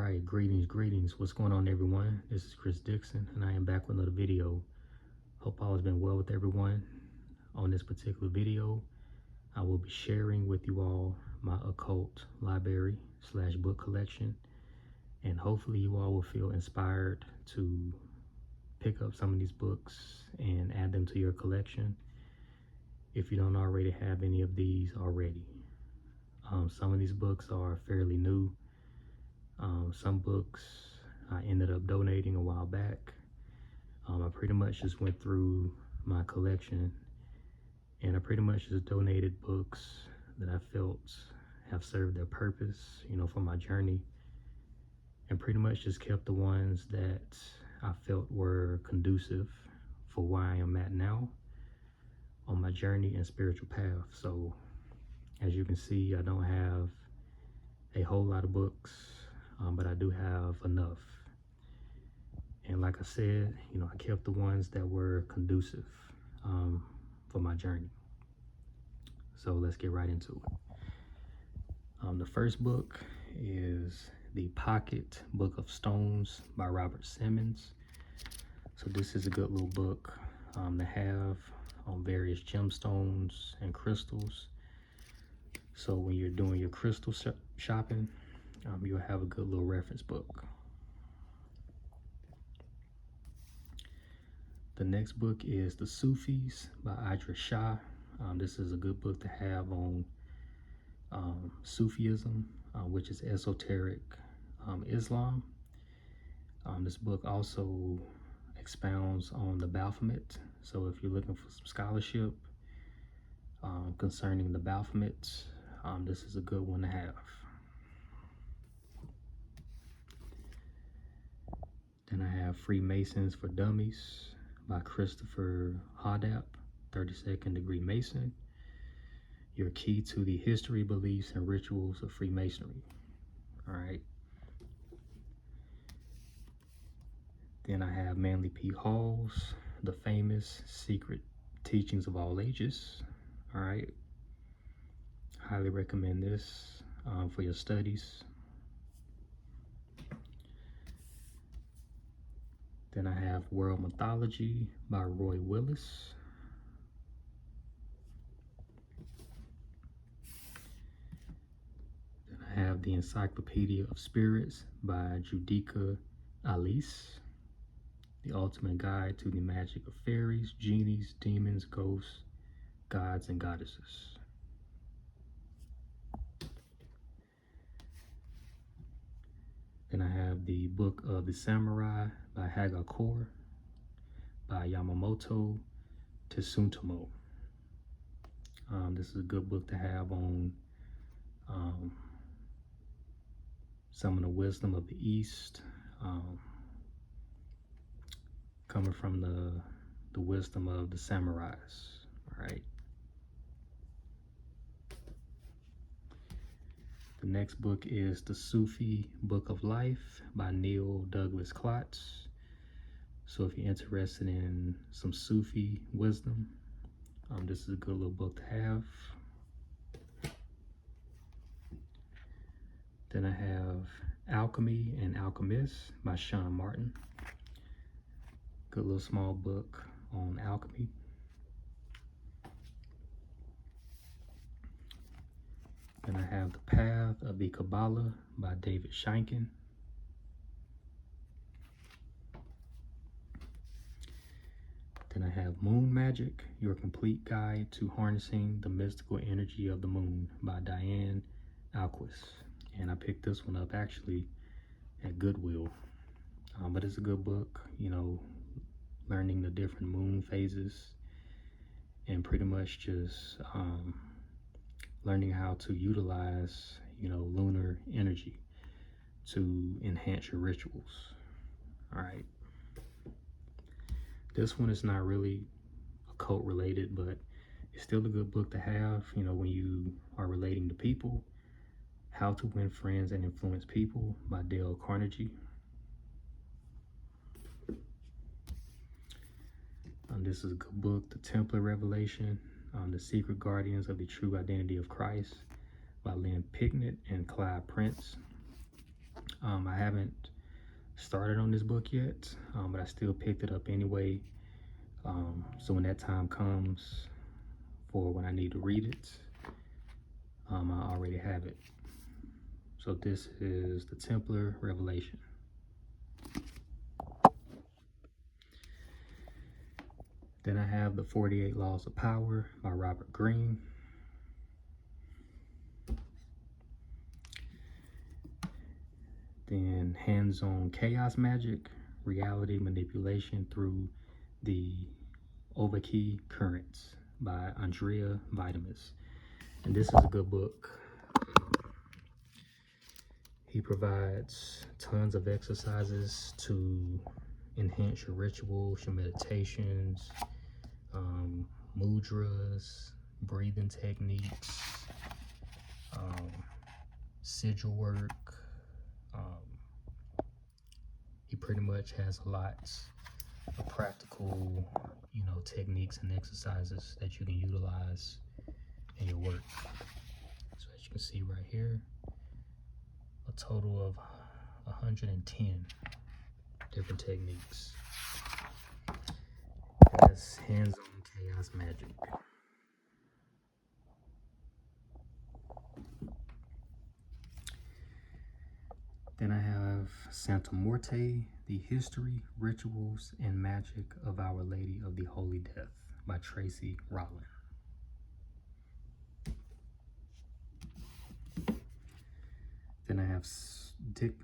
right, greetings. What's going on, everyone? This is Chris Dixon, and I am back with another video. Hope all has been well with everyone. On this particular video, I will be sharing with you all my occult library / book collection, and hopefully you all will feel inspired to pick up some of these books and add them to your collection if you don't already have any of these already. Some of these books are fairly new. Some books I ended up donating a while back. I pretty much just went through my collection and I pretty much just donated books that I felt have served their purpose, for my journey, and pretty much just kept the ones that I felt were conducive for where I am at now on my journey and spiritual path. So as you can see, I don't have a whole lot of books, but I do have enough. And like I said, I kept the ones that were conducive for my journey. So let's get right into it. The first book is The Pocket Book of Stones by Robert Simmons. So this is a good little book to have on various gemstones and crystals. So when you're doing your crystal shopping, you'll have a good little reference book. The next book is The Sufis by Idris Shah. This is a good book to have on Sufism, which is esoteric Islam. This book also expounds on the Baphomet. So if you're looking for some scholarship concerning the Baphomet, this is a good one to have. Then I have Freemasons for Dummies by Christopher Hoddap, 32nd Degree Mason. Your key to the history, beliefs, and rituals of Freemasonry. All right. Then I have Manly P. Hall's The Famous Secret Teachings of All Ages. All right. Highly recommend this for your studies. Then I have World Mythology by Roy Willis. Then I have The Encyclopedia of Spirits by Judika Alice. The Ultimate Guide to the Magic of Fairies, Genies, Demons, Ghosts, Gods, and Goddesses. Then I have The Book of the Samurai by Haga Kor by Yamamoto Tsuntomo. This is a good book to have on some of the wisdom of the East, coming from the wisdom of the samurais. All right. The next book is The Sufi Book of Life by Neil Douglas Klotz. So if you're interested in some Sufi wisdom, this is a good little book to have. Then I have Alchemy and Alchemists by Sean Martin. Good little small book on alchemy. Then I have The Path of the Kabbalah by David Shankin. Then I have Moon Magic, Your Complete Guide to Harnessing the Mystical Energy of the Moon by Diane Alquist. And I picked this one up actually at Goodwill. But it's a good book, learning the different moon phases and pretty much just learning how to utilize, lunar energy to enhance your rituals. All right. This one is not really occult related, but it's still a good book to have, when you are relating to people. How to Win Friends and Influence People by Dale Carnegie. This is a good book, The Templar Revelation, The Secret Guardians of the True Identity of Christ by Lynn Picknett and Clyde Prince. I haven't started on this book yet, but I still picked it up anyway. So when that time comes for when I need to read it, I already have it. So this is the Templar Revelation. Then I have the 48 Laws of Power by Robert Greene. Then Hands-on Chaos Magic, Reality Manipulation Through the Overkey Currents by Andrea Vitamus. And this is a good book. He provides tons of exercises to enhance your rituals, your meditations, mudras, breathing techniques, sigil work. He pretty much has a lot of practical, techniques and exercises that you can utilize in your work. So as you can see right here, a total of 110 different techniques. That's Hands-on Chaos Magic. Then I have Santa Morte, The History, Rituals, and Magic of Our Lady of the Holy Death by Tracy Rowland. Then I have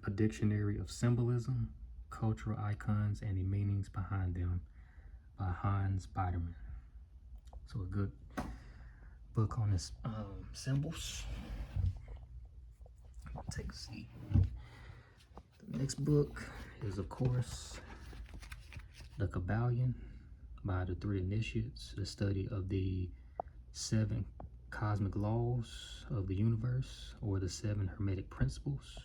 A Dictionary of Symbolism, Cultural Icons, and the Meanings Behind Them by Hans Biderman. So a good book on this symbols. Take a seat. The next book is, of course, The Kabbalion by the Three Initiates, the study of the 7 cosmic laws of the universe, or the 7 hermetic principles,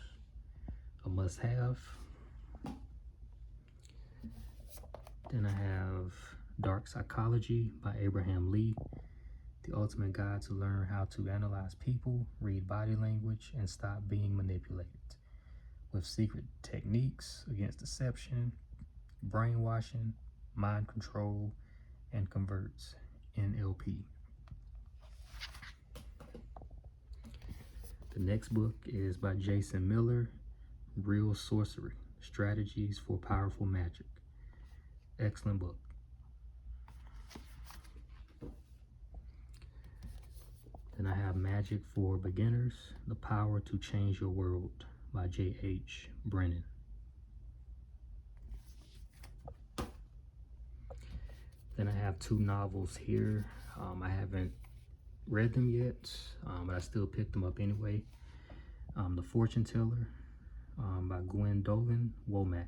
a must-have. Then I have Dark Psychology by Abraham Lee, the ultimate guide to learn how to analyze people, read body language, and stop being manipulated, with secret techniques against deception, brainwashing, mind control, and converts, NLP. The next book is by Jason Miller, Real Sorcery, Strategies for Powerful Magic. Excellent book. Then I have Magic for Beginners, The Power to Change Your World by J.H. Brennan. Then I have 2 novels here. I haven't read them yet, but I still picked them up anyway. The Fortune Teller by Gwendolyn Womack.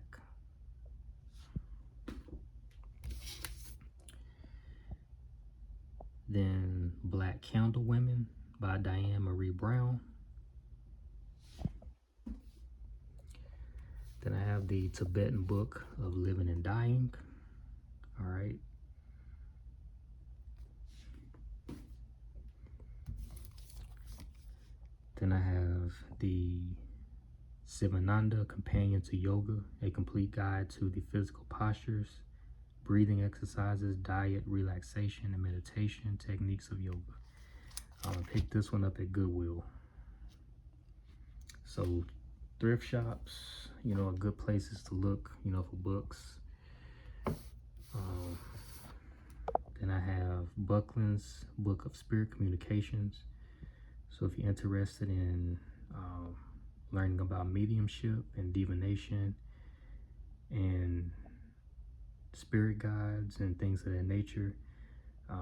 Then Black Candle Women by Diane Marie Brown. Then I have the Tibetan Book of Living and Dying. All right. Then I have the Sivananda Companion to Yoga, a complete guide to the physical postures, breathing exercises, diet, relaxation, and meditation techniques of yoga. I picked this one up at Goodwill. So thrift shops, are good places to look, for books. Then I have Buckland's Book of Spirit Communications. So if you're interested in learning about mediumship and divination and spirit guides and things of that nature,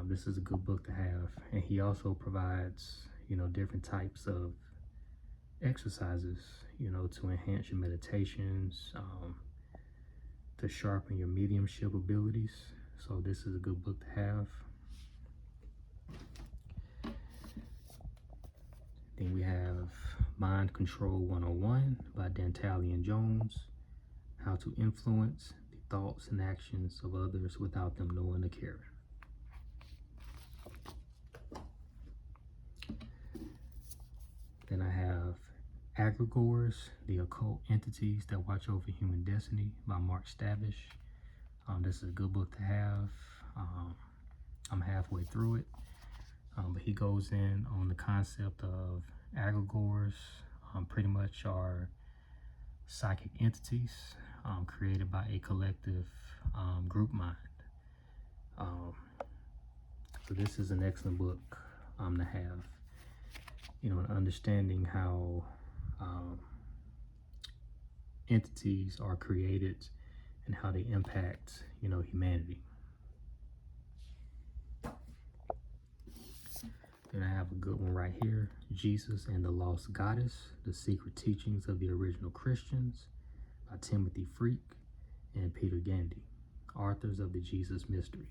this is a good book to have. And he also provides, different types of exercises, to enhance your meditations, to sharpen your mediumship abilities. So this is a good book to have. Then we have Mind Control 101 by Dantalian Jones, How to Influence the Thoughts and Actions of Others Without Them Knowing or Caring. Then I have Egregores, the Occult Entities That Watch Over Human Destiny by Mark Stavish. This is a good book to have. I'm halfway through it, but he goes in on the concept of egregores. Pretty much are psychic entities created by a collective group mind. So this is an excellent book to have, understanding how entities are created and how they impact, humanity. Then I have a good one right here, Jesus and the Lost Goddess, The Secret Teachings of the Original Christians by Timothy Freak and Peter Gandy, authors of the Jesus Mysteries.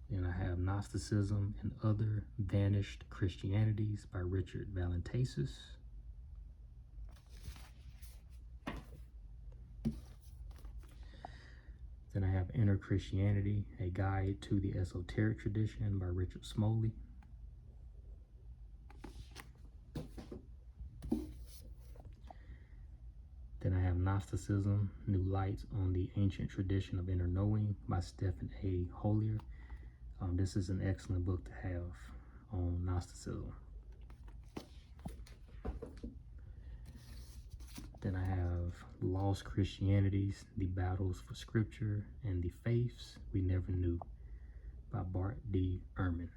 Then I have Gnosticism and Other Vanished Christianities by Richard Valentesis. Then I have Inner Christianity, A Guide to the Esoteric Tradition by Richard Smoley. Then I have Gnosticism, New Light on the Ancient Tradition of Inner Knowing by Stephen A. Hollier. This is an excellent book to have on Gnosticism. Then I have Lost Christianities, The Battles for Scripture and the Faiths We Never Knew by Bart D. Ehrman.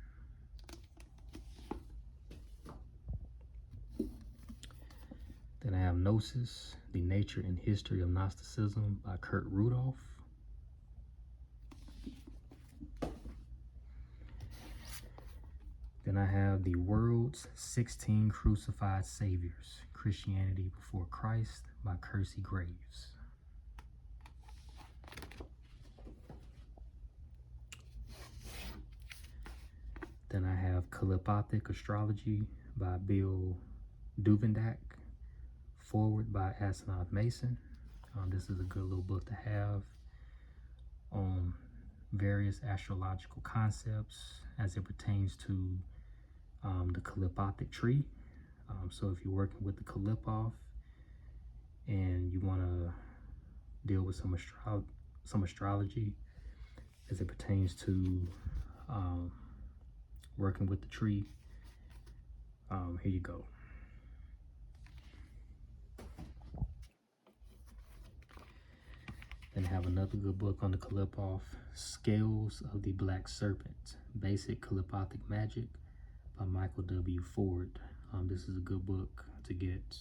Then I have Gnosis, The Nature and History of Gnosticism by Kurt Rudolph. Then I have The World's 16 Crucified Saviors, Christianity Before Christ by Kersey Graves. Then I have Telepathic Astrology by Bill Duvendak, forward by Asenath Mason. This is a good little book to have on various astrological concepts as it pertains to the Telepathic tree. So if you're working with the Qalipoth and you want to deal with some astrology as it pertains to working with the tree, here you go. Then I have another good book on the Qalipoth, Scales of the Black Serpent, Basic Qalipothic Magic by Michael W. Ford. This is a good book to get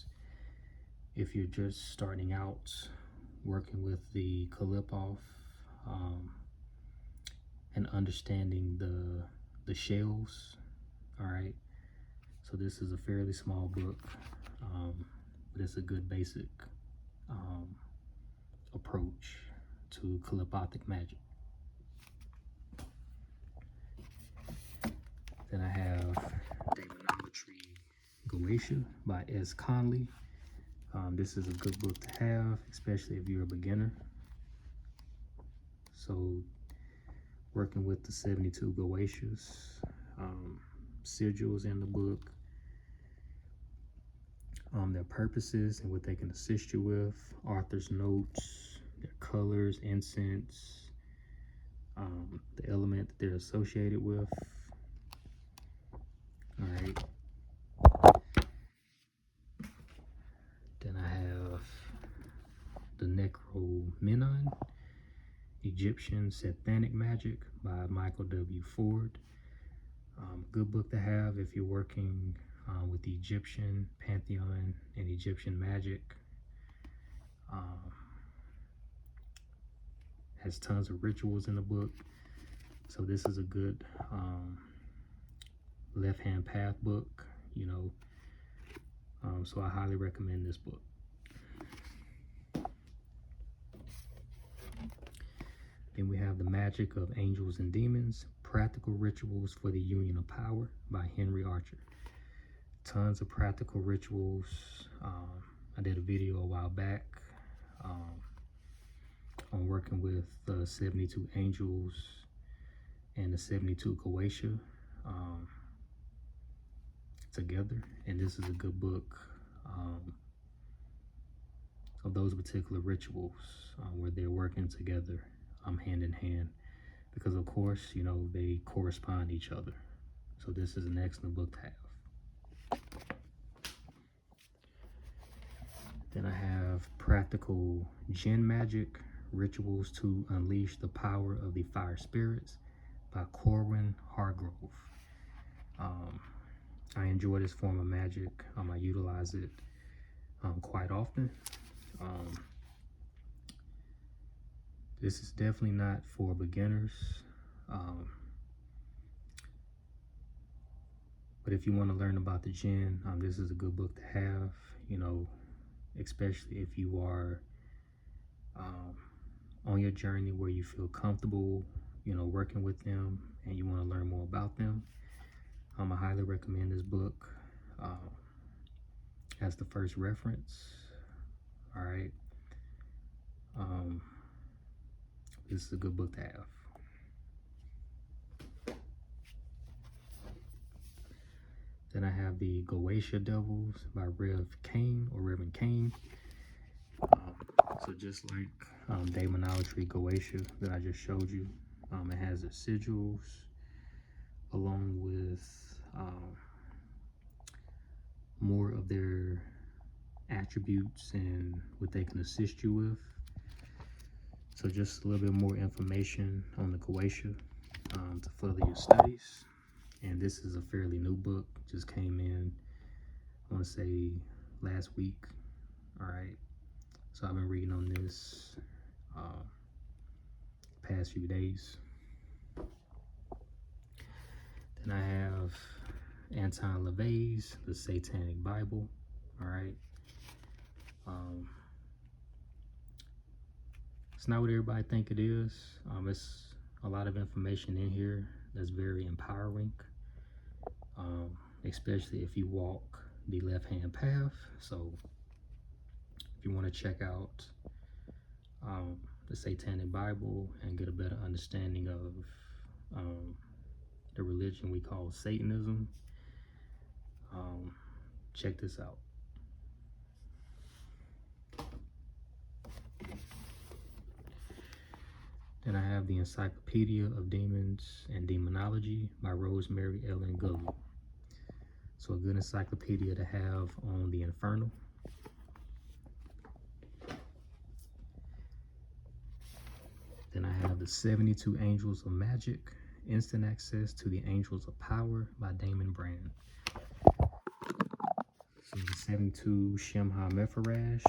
if you're just starting out working with the Qalipoth and understanding the shells. All right, so this is a fairly small book, but it's a good basic approach to Qalipothic magic. Then I have Demonolatry Goetia by S. Conley. This is a good book to have, especially if you're a beginner. So working with the 72 Goetias, sigils in the book, their purposes and what they can assist you with, author's notes, their colors, incense, the element that they're associated with. All right. Then I have the Necromenon, Egyptian Satanic Magic by Michael W. Ford. Good book to have if you're working with the Egyptian pantheon and Egyptian magic. Has tons of rituals in the book, so this is a good left-hand path book, so I highly recommend this book. Then we have The Magic of Angels and Demons, Practical Rituals for the Union of Power by Henry Archer. Tons of practical rituals. I did a video a while back on working with the 72 angels and the 72 Goetia. together, and this is a good book of those particular rituals where they're working together hand in hand, because of course, you know, they correspond each other. So this is an excellent book to have. Then I have Practical Jinn Magic, Rituals to Unleash the Power of the Fire Spirits by Corwin Hargrove. I enjoy this form of magic. I utilize it quite often. This is definitely not for beginners. But if you want to learn about the jinn, this is a good book to have, you know, especially if you are on your journey where you feel comfortable, you know, working with them and you want to learn more about them. I highly recommend this book as the first reference. All right. This is a good book to have. Then I have the Goetia Devils by Reverend Kane. So just like Demonology Goetia that I just showed you, it has the sigils along with more of their attributes and what they can assist you with. So just a little bit more information on the Goetia to further your studies. And this is a fairly new book, just came in, I want to say last week. All right, so I've been reading on this past few days. Then I have Anton LaVey's The Satanic Bible. All right. It's not what everybody think it is. It's a lot of information in here that's very empowering, especially if you walk the left-hand path. So if you want to check out the Satanic Bible and get a better understanding of the religion we call Satanism, check this out. Then I have the Encyclopedia of Demons and Demonology by Rosemary Ellen Guillory. So a good encyclopedia to have on the Infernal. Then I have the 72 Angels of Magic, Instant Access to the Angels of Power by Damon Brand. So the 72 Shemha Mepharash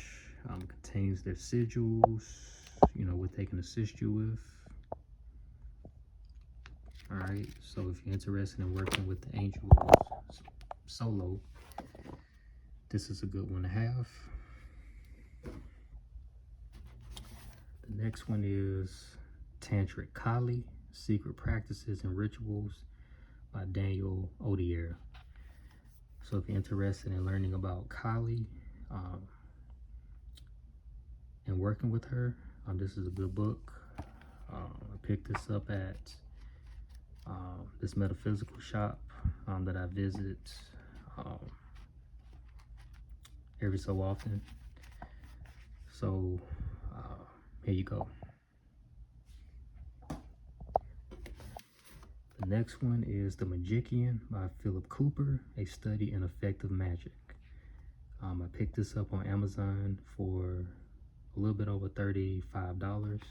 contains their sigils, you know, what they can assist you with. All right, so if you're interested in working with the angels solo, this is a good one to have. The next one is Tantric Kali, Secret Practices and Rituals by Daniel Odier. So if you're interested in learning about Kali and working with her, this is a good book. I picked this up at this metaphysical shop that I visit every so often. So here you go. The next one is The Magician by Philip Cooper, A Study in Effective Magic. I picked this up on Amazon for a little bit over $35.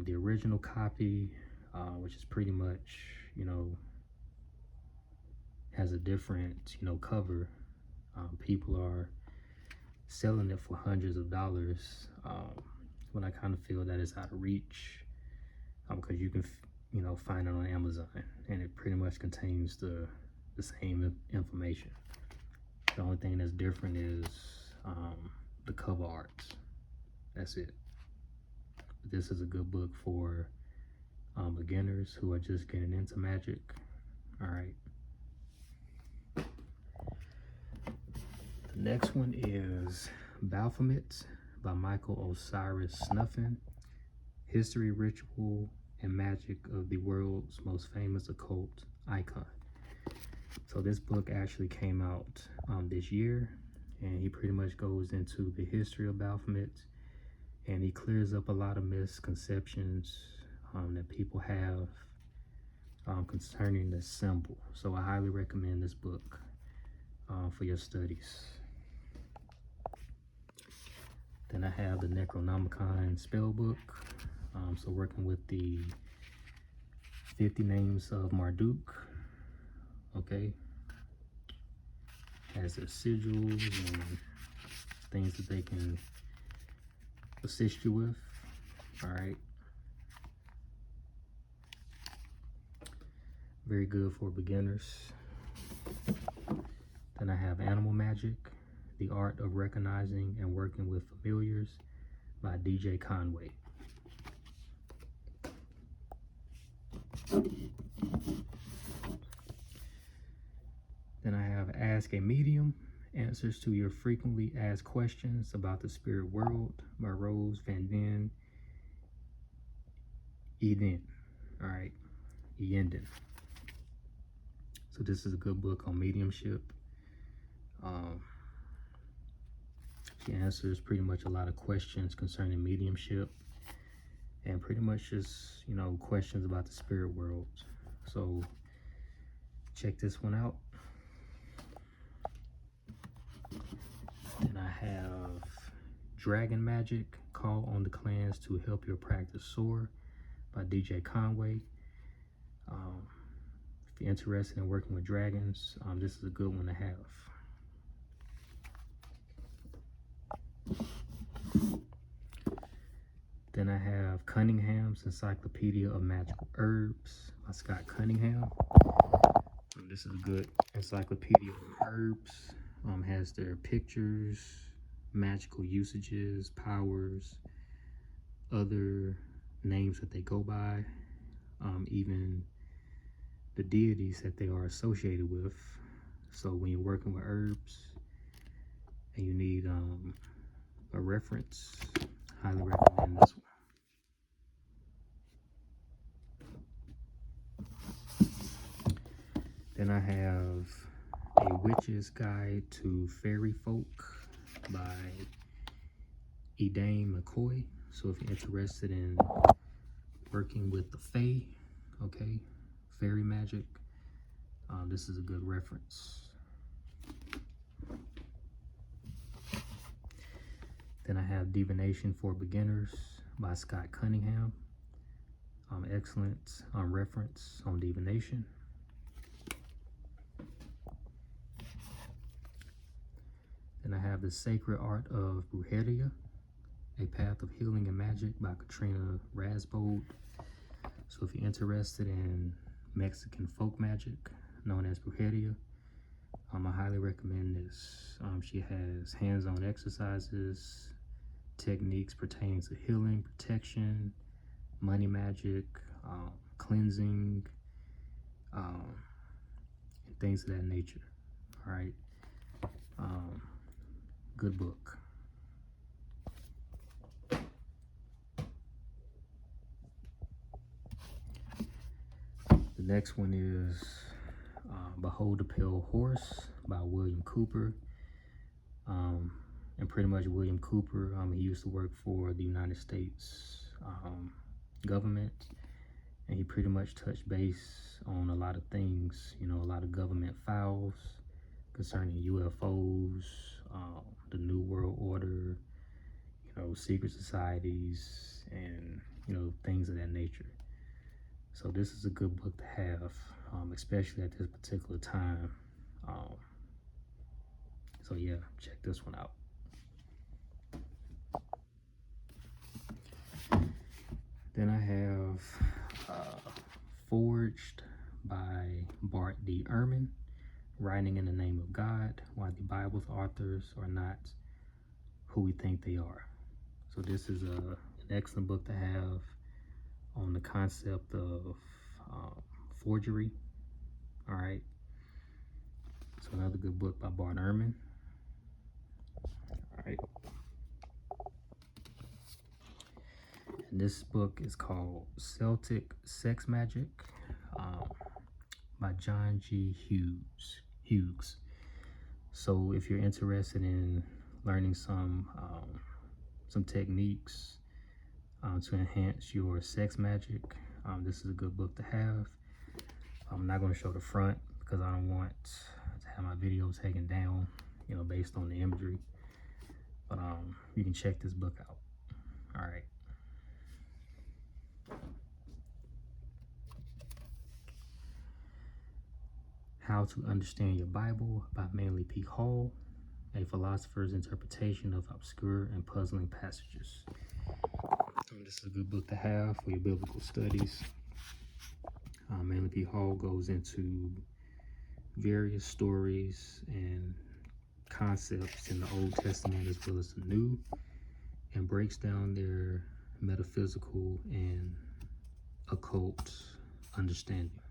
The original copy, which is pretty much, you know, has a different, you know, cover. People are selling it for hundreds of dollars, but I kind of feel that it's out of reach because you can, you know, find it on Amazon, and it pretty much contains the same information. The only thing that's different is the cover art. That's it. But this is a good book for beginners who are just getting into magic. All right. The next one is Baphomet by Michael Osiris Snuffin, History, Ritual, and Magic of the World's Most Famous Occult icon. So this book actually came out this year, and he pretty much goes into the history of Baphomet, and he clears up a lot of misconceptions that people have concerning the symbol. So I highly recommend this book for your studies. Then I have the Necronomicon spell book. So working with the 50 names of Marduk. Okay. Has their sigils and things that they can assist you with. All right. Very good for beginners. Then I have Animal Magic, The Art of Recognizing and Working with Familiars by DJ Conway. Then I have Ask a Medium, Answers to Your Frequently Asked Questions About the Spirit World by Rose Van Den Eden. All right, Yenden. So this is a good book on mediumship. She answers pretty much a lot of questions concerning mediumship and pretty much just, you know, questions about the spirit world. So check this one out. Then I have Dragon Magic, Call on the Clans to Help Your Practice Soar by DJ Conway. If you're interested in working with dragons, this is a good one to have. Then I have Cunningham's Encyclopedia of Magical Herbs by Scott Cunningham. This is a good encyclopedia of herbs. Has their pictures, magical usages, powers, other names that they go by, even the deities that they are associated with. So when you're working with herbs and you need a reference, highly recommend this one. Then I have A Witch's Guide to Fairy Folk by Edane McCoy. So if you're interested in working with the Fae, okay, fairy magic, this is a good reference. Then I have Divination for Beginners by Scott Cunningham. Excellent reference on divination. Then I have The Sacred Art of Brujeria, A Path of Healing and Magic by Katrina Rasbold. So if you're interested in Mexican folk magic known as brujeria, I highly recommend this. She has hands-on exercises, techniques pertaining to healing, protection, money magic, cleansing, and things of that nature. All right. Good book. The next one is Behold the Pale Horse by William Cooper. And pretty much William Cooper, he used to work for the United States government, and he pretty much touched base on a lot of things, you know, a lot of government files concerning UFOs, the New World Order, you know, secret societies, and, you know, things of that nature. So this is a good book to have, especially at this particular time. So yeah, check this one out. Then I have Forged by Bart D. Ehrman, Writing in the Name of God, Why the Bible's Authors Are Not Who We Think They Are. So this is an excellent book to have on the concept of forgery. All right. So another good book by Bart Ehrman. All right. And this book is called Celtic Sex Magic, by John G. Hughes. So if you're interested in learning some techniques to enhance your sex magic, this is a good book to have. I'm not going to show the front because I don't want to have my video taken down, based on the imagery. But you can check this book out. All right. How to Understand Your Bible by Manly P. Hall, a philosopher's interpretation of obscure and puzzling passages. This is a good book to have for your biblical studies. Manly P. Hall goes into various stories and concepts in the Old Testament as well as the New, and breaks down their metaphysical and occult understanding.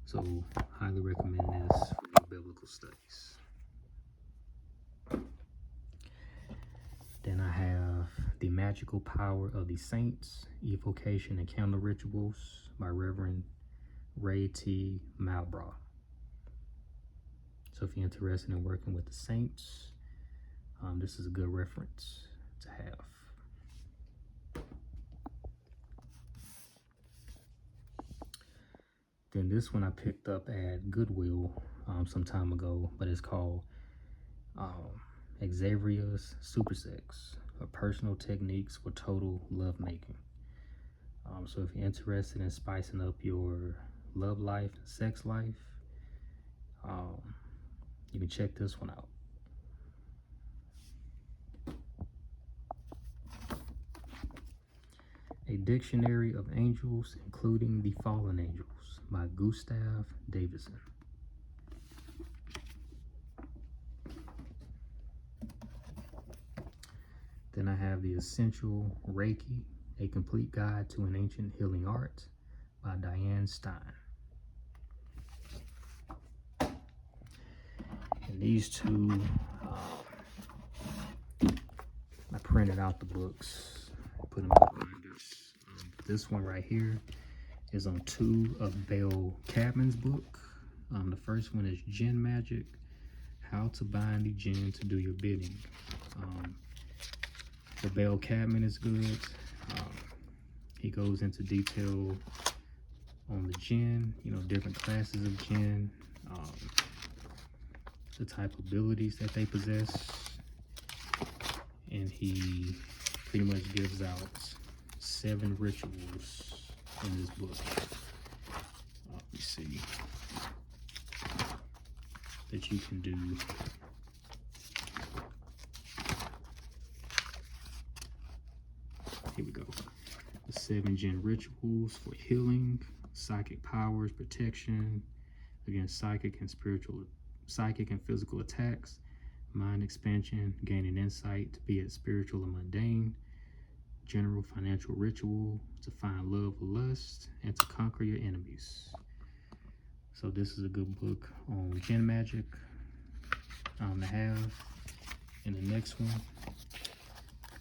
So, highly recommend this for your biblical studies. Then I have The Magical Power of the Saints, Evocation and Candle Rituals by Reverend Ray T. Malbrough. So if you're interested in working with the saints, this is a good reference to have. Then this one I picked up at Goodwill some time ago, but it's called Xavier's Super Sex, or Personal Techniques for Total Lovemaking. So if you're interested in spicing up your love life and sex life, you can check this one out. A Dictionary of Angels, Including the Fallen Angels by Gustav Davidson. Then I have The Essential Reiki, A Complete Guide to an Ancient Healing Art by Diane Stein. And these two, I printed out the books, put them in the binders. This one right here is on 2 of Belle Cadman's book. The first one is Jinn Magic, How to Bind the Jinn to Do Your Bidding. The Belle Cadman is good. He goes into detail on the jinn, different classes of jinn, the type of abilities that they possess, and he pretty much gives out 7 rituals in this book. Let me see, that you can do. Here we go. The 7 jinn rituals for healing, psychic powers, protection against psychic and physical attacks, mind expansion, gaining insight, be it spiritual or mundane, general financial ritual to find love or lust, and to conquer your enemies. So this is a good book on jinn magic to have. And the next one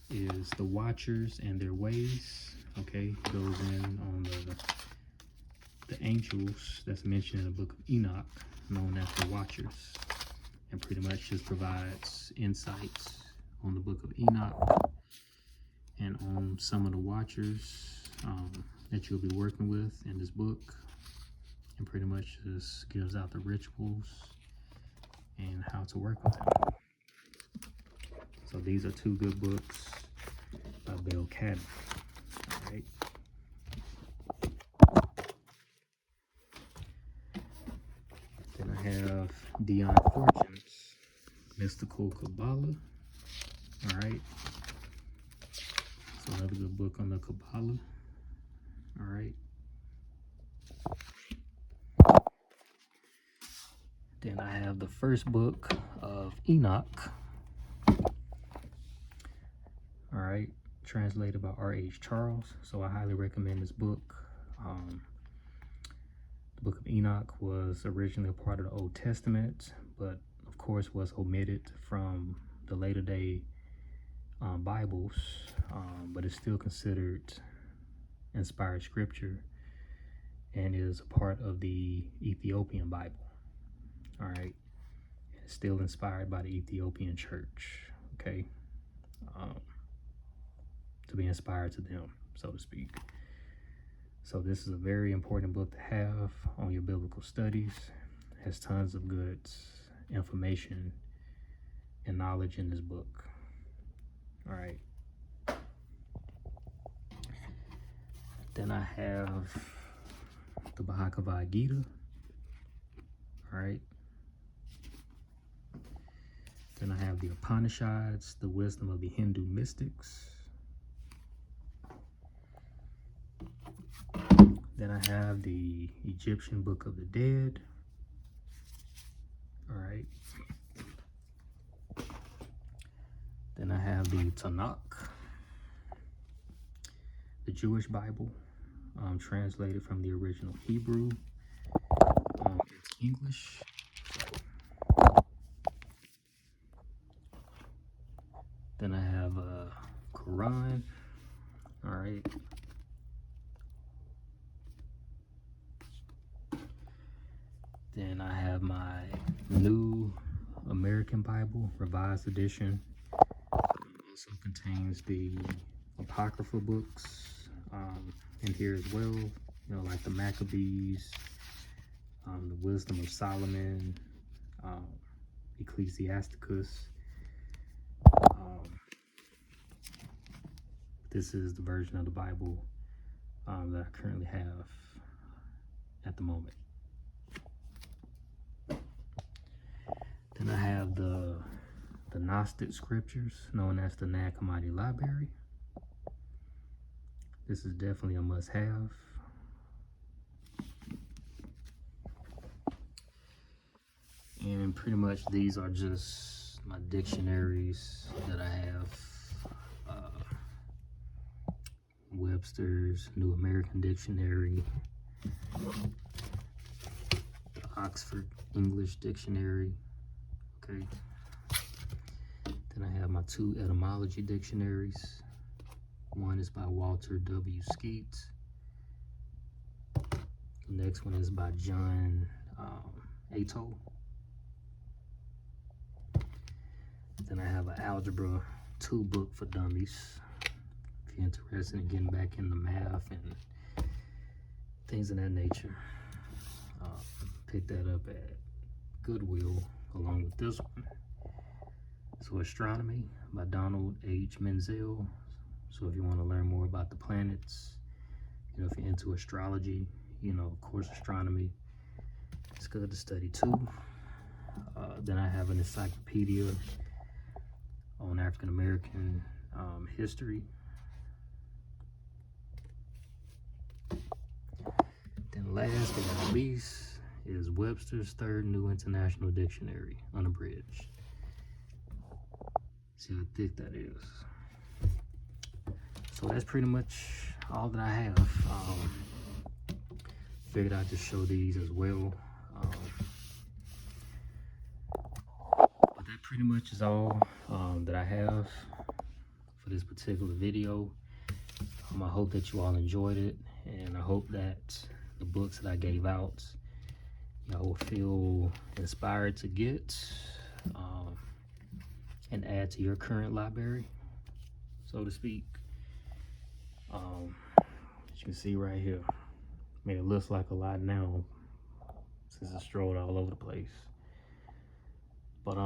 is The Watchers and Their Ways. Okay, goes in on the angels that's mentioned in the book of Enoch, known as the Watchers, and pretty much just provides insights on the book of Enoch and on some of the Watchers that you'll be working with in this book, and pretty much just gives out the rituals and how to work with them. So these are 2 good books by Belle Cadman. All right. Then I have Dion Fortune's Mystical Kabbalah. All right. So another good book on the Kabbalah. All right. Then I have the first book of Enoch. All right, translated by R.H. Charles. So I highly recommend this book. The book of Enoch was originally a part of the Old Testament, but of course was omitted from the later day Bibles, but it's still considered inspired scripture. and is a part of the Ethiopian Bible. All right, it's still inspired by the Ethiopian church. Okay, to be inspired to them, so to speak. So this is a very important book to have on your biblical studies. It has tons of good information and knowledge in this book. All right. Then I have the Bhagavad Gita. All right. Then I have the Upanishads, the wisdom of the Hindu mystics. Then I have the Egyptian Book of the Dead. All right. Then I have the Tanakh, the Jewish Bible, translated from the original Hebrew into English. Then I have a Quran. All right. Then I have my New American Bible, Revised Edition. Also contains the Apocryphal books in here as well. You know, like the Maccabees, the Wisdom of Solomon, Ecclesiasticus. This is the version of the Bible that I currently have at the moment. Then I have the Gnostic scriptures, known as the Nag Hammadi Library. This is definitely a must-have. And pretty much these are just my dictionaries that I have. Webster's New American Dictionary, the Oxford English Dictionary. Okay. Then I have my 2 etymology dictionaries. One is by Walter W. Skeets. The next one is by John Ato. Then I have an Algebra 2 book for dummies. If you're interested in getting back into math and things of that nature, pick that up at Goodwill along with this one. So Astronomy by Donald H. Menzel. So if you want to learn more about the planets, you know, if you're into astrology, you know, of course, astronomy, it's good to study too. Then I have an encyclopedia on African American history. Then last but not least is Webster's Third New International Dictionary, unabridged. See how thick that is. So that's pretty much all that I have. Figured I'd just show these as well. But that pretty much is all that I have for this particular video. I hope that you all enjoyed it, and I hope that the books that I gave out, y'all will feel inspired to get and add to your current library, so to speak. As you can see right here, I mean, it looks like a lot now since it's strolled all over the place. But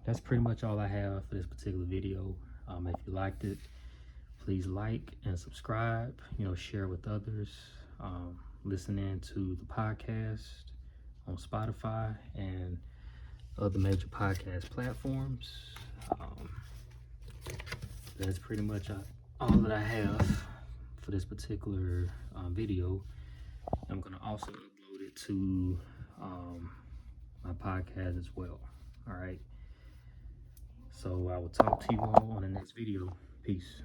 that's pretty much all I have for this particular video. If you liked it, please like and subscribe, you know, share with others. Listen in to the podcast on Spotify and other major podcast platforms. That's pretty much all that I have for this particular video. I'm going to also upload it to my podcast as well. All right. So I will talk to you all on the next video. Peace.